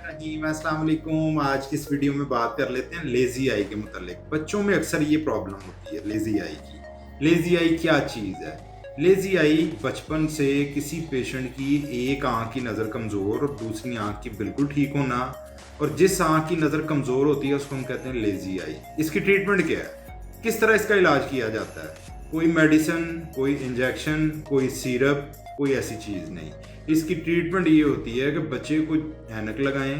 रहीम अस्सलाम वालेकुम। आज की इस वीडियो में बात कर लेते हैं लेजी आई के मुतालिक। बच्चों में अक्सर ये प्रॉब्लम होती है लेजी आई की। लेजी आई क्या चीज़ है? लेजी आई बचपन से किसी पेशेंट की एक आंख की नज़र कमज़ोर और दूसरी आंख की बिल्कुल ठीक होना, और जिस आंख की नज़र कमज़ोर होती है उसको हम कहते हैं लेजी आई। इसकी ट्रीटमेंट क्या है? किस तरह इसका इलाज किया जाता है? कोई मेडिसिन, कोई इंजेक्शन, कोई सिरप, कोई ऐसी चीज़ नहीं। इसकी ट्रीटमेंट ये होती है कि बच्चे को ऐनक लगाएं।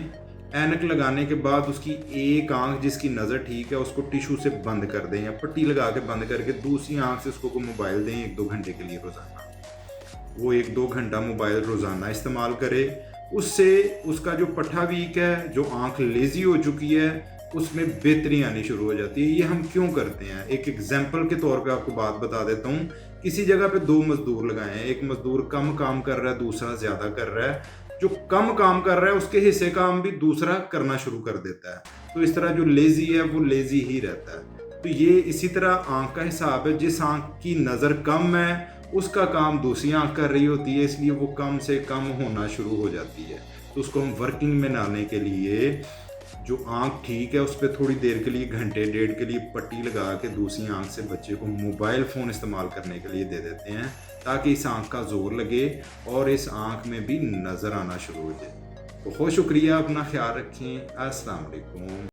ऐनक लगाने के बाद उसकी एक आंख जिसकी नज़र ठीक है उसको टिशू से बंद कर दें या पट्टी लगा के बंद करके दूसरी आंख से उसको मोबाइल दें 1-2 घंटे के लिए रोज़ाना। वो 1-2 घंटा मोबाइल रोज़ाना इस्तेमाल करे। उससे उसका जो पट्ठा वीक है, जो आंख लेज़ी हो चुकी है, उसमें बेहतरी आनी शुरू हो जाती है। ये हम क्यों करते हैं? एक एग्जाम्पल के तौर पे आपको बात बता देता हूँ। किसी जगह पे 2 मज़दूर लगाए हैं, एक मज़दूर कम काम कर रहा है, दूसरा ज़्यादा कर रहा है। जो कम काम कर रहा है उसके हिस्से काम भी दूसरा करना शुरू कर देता है। तो इस तरह जो लेज़ी है वो लेज़ी ही रहता है। तो ये इसी तरह आँख का हिसाब है। जिस आँख की नज़र कम है उसका काम दूसरी आँख कर रही होती है, इसलिए वो कम से कम होना शुरू हो जाती है। तो उसको हम वर्किंग में लाने के लिए जो आँख ठीक है उस पर थोड़ी देर के लिए, घंटे डेढ़ के लिए पट्टी लगा के दूसरी आँख से बच्चे को मोबाइल फ़ोन इस्तेमाल करने के लिए दे देते हैं, ताकि इस आँख का ज़ोर लगे और इस आँख में भी नज़र आना शुरू हो जाए। तो बहुत शुक्रिया, अपना ख्याल रखें। अस्सलाम वालेकुम।